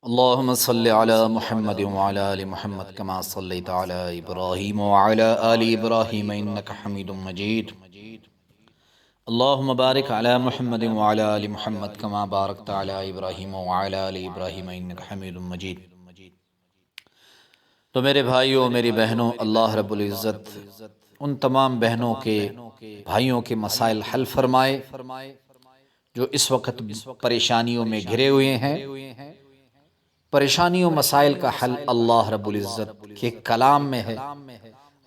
اللهم صل على محمد وعلى آل محمد كما صليت على إبراهيم وعلى آل إبراهيم إنك حميد مجيد. اللهم بارك على محمد وعلى آل محمد كما باركت على إبراهيم وعلى آل إبراهيم إنك حميد مجيد. تو میرے بھائیوں، میری بہنوں، اللہ رب العزت ان تمام بہنوں کے بھائیوں کے مسائل حل فرمائے جو اس وقت پریشانیوں میں گھرے ہوئے ہیں۔ پریشانیوں مسائل کا حل اللہ رب العزت کے کلام میں ہے،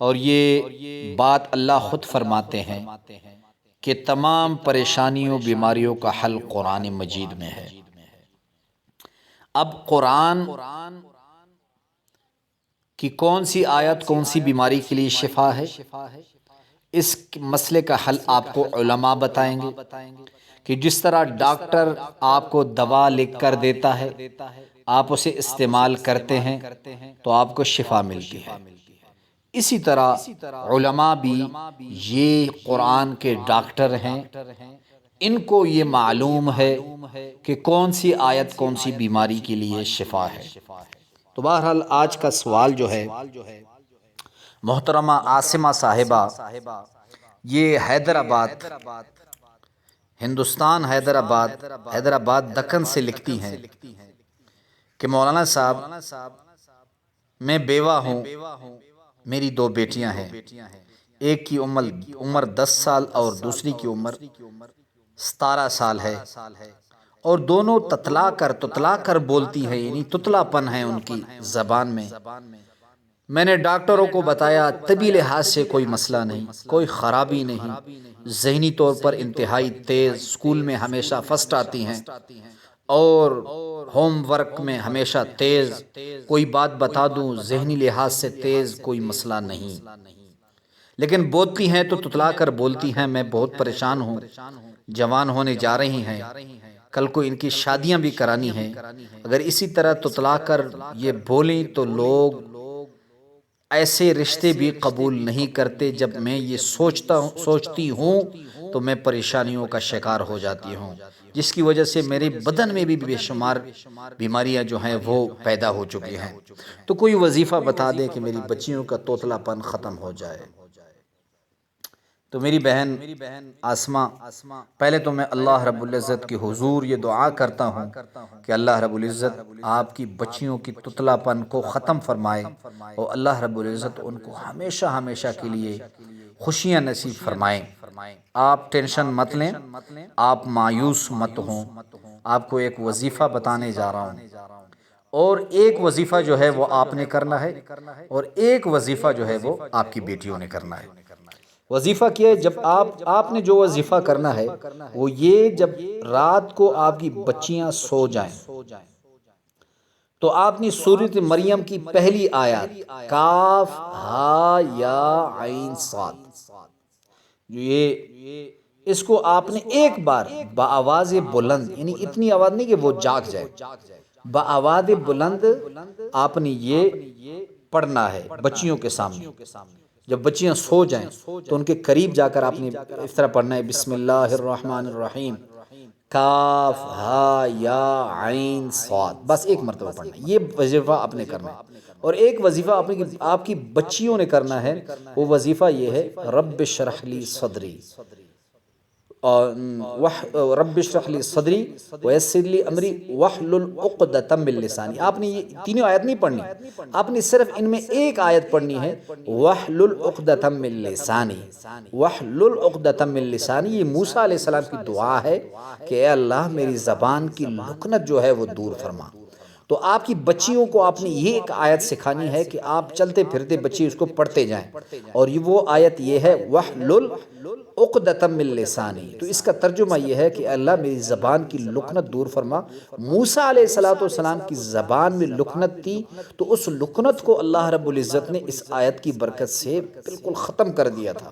اور یہ بات اللہ خود فرماتے ہیں کہ تمام پریشانیوں بیماریوں کا حل قرآن مجید میں ہے۔ اب قرآن کی کون سی آیت کون سی بیماری کے لیے شفا ہے، اس مسئلے کا حل آپ کو علماء بتائیں گے کہ جس طرح ڈاکٹر آپ کو دوا لکھ کر دیتا ہے، آپ اسے استعمال کرتے ہیں تو آپ کو شفا ملتی ہے، اسی طرح علماء بھی یہ قرآن کے ڈاکٹر ہیں، ان کو یہ معلوم ہے کہ کون سی آیت کون سی بیماری کے لیے شفا ہے۔ تو بہرحال آج کا سوال جو ہے، محترمہ عاصمہ صاحبہ یہ حیدرآباد، ہندوستان حیدرآباد دکن سے لکھتی ہیں کہ مولانا صاحب میں بیوہ ہوں، میری 2 بیٹیاں ہیں، ایک کی عمر 10 سال اور دوسری کی عمر 17 سال ہے، اور دونوں تتلا کر بولتی ہیں، یعنی تتلا پن ہے ان کی زبان میں۔ میں نے ڈاکٹروں کو بتایا طبی لحاظ سے کوئی مسئلہ نہیں، کوئی خرابی نہیں، ذہنی طور پر انتہائی تیز، اسکول میں ہمیشہ فرسٹ آتی ہیں اور ہوم ورک میں ہمیشہ تیز، کوئی بات بتا دوں ذہنی لحاظ سے تیز، کوئی مسئلہ نہیں، لیکن بولتی ہیں تو تتلا کر بولتی ہیں۔ میں بہت پریشان ہوں، جوان ہونے جا رہی ہیں، کل کو ان کی شادیاں بھی کرانی ہیں، اگر اسی طرح تتلا کر یہ بولیں تو لوگ ایسے رشتے بھی قبول نہیں کرتے۔ جب میں یہ سوچتی ہوں تو میں پریشانیوں کا شکار ہو جاتی ہوں، جس کی وجہ سے میرے بدن میں بھی بے شمار بیماریاں جو ہیں وہ پیدا ہو چکی ہیں۔ تو کوئی وظیفہ بتا دے کہ میری بچیوں کا توتلا پن ختم ہو جائے۔ تو میری بہن عاصمہ، پہلے تو میں اللہ رب العزت کی حضور یہ دعا کرتا ہوں کہ اللہ رب العزت آپ کی بچیوں کی تتلا پن کو ختم فرمائے، اور اللہ رب العزت ان کو ہمیشہ ہمیشہ کے لیے خوشیاں نصیب فرمائیں۔ آپ ٹینشن مت لیں، آپ مایوس مت ہوں، آپ کو ایک وظیفہ بتانے جا رہا ہوں، اور ایک وظیفہ جو ہے وہ آپ نے کرنا ہے، اور ایک وظیفہ جو ہے وہ آپ کی بیٹیوں نے کرنا ہے۔ وظیفہ کیا ہے؟ جب آپ نے جو وظیفہ کرنا ہے وہ یہ، جب رات کو آپ کی بچیاں سو جائیں تو آپ نے سورۃ مریم کی پہلی آیت کاف ہا یا عین صاد، یہ اس کو آپ نے ایک بار بآواز بلند، یعنی اتنی آواز نہیں کہ وہ جاگ جائے، بآواز بلند آپ نے یہ پڑھنا ہے بچیوں کے سامنے۔ جب بچیاں سو جائیں تو ان کے قریب جا کر آپ نے اس طرح پڑھنا ہے، بسم اللہ الرحمن الرحیم کاف ہا یا عین صاد، بس ایک مرتبہ پڑھنا ہے۔ یہ وظیفہ آپ نے کرنا ہے، اور ایک وظیفہ آپ کی بچیوں نے کرنا ہے، وہ وظیفہ یہ ہے رب اشرح لی صدری رب اشرح لی صدری ویسر لی امری واحلل عقدۃ من لسانی۔ آپ نے یہ تینوں آیت نہیں پڑھنی، آپ نے صرف ان میں ایک آیت پڑھنی ہے، واحلل عقدۃ من لسانی، واحلل عقدۃ من لسانی۔ یہ موسیٰ علیہ السلام کی دعا ہے کہ اے اللہ میری زبان کی لکنت جو ہے وہ دور فرما۔ تو آپ کی بچیوں کو آپ نے یہ ایک آیت سکھانی ہے کہ آپ چلتے پھرتے بچے اس کو پڑھتے جائیں، اور یہ وہ آیت یہ ہے وَحْلُلْ عُقْدَةً مِّن لِّسَانِي۔ تو اس کا ترجمہ یہ ہے کہ اللہ میری زبان کی لکنت دور فرما۔ موسیٰ علیہ السلام کی زبان میں لکنت تھی، تو اس لکنت کو اللہ رب العزت نے اس آیت کی برکت سے بالکل ختم کر دیا تھا۔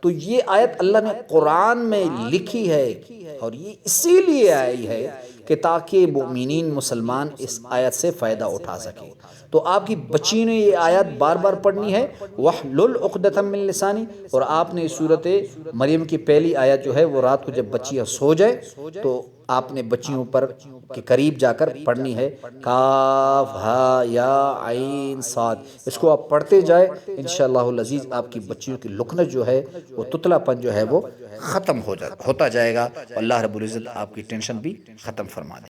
تو یہ آیت اللہ نے قرآن میں لکھی ہے، اور یہ اسی لیے آئی ہے کہ تاکہ مومنین مسلمان اس آیت سے فائدہ اٹھا سکیں۔ تو آپ کی بچی نے یہ آیت بار بار پڑھنی ہے، وَحْلُلْ عُقْدَةً مِّن لِّسَانِي، اور آپ نے سورۃ مریم کی پہلی آیت جو ہے وہ رات کو جب بچیاں سو جائیں تو آپ نے بچیوں پر کے قریب جا کر پڑھنی ہے، کاف ہا یا عین صاد، اس کو آپ پڑھتے جائے انشاءاللہ العزیز آپ کی بچیوں کی لکنت جو ہے وہ تتلا پن جو ہے وہ ختم ہوتا جائے گا، اللہ رب العزت آپ کی ٹینشن بھی ختم فرما دے۔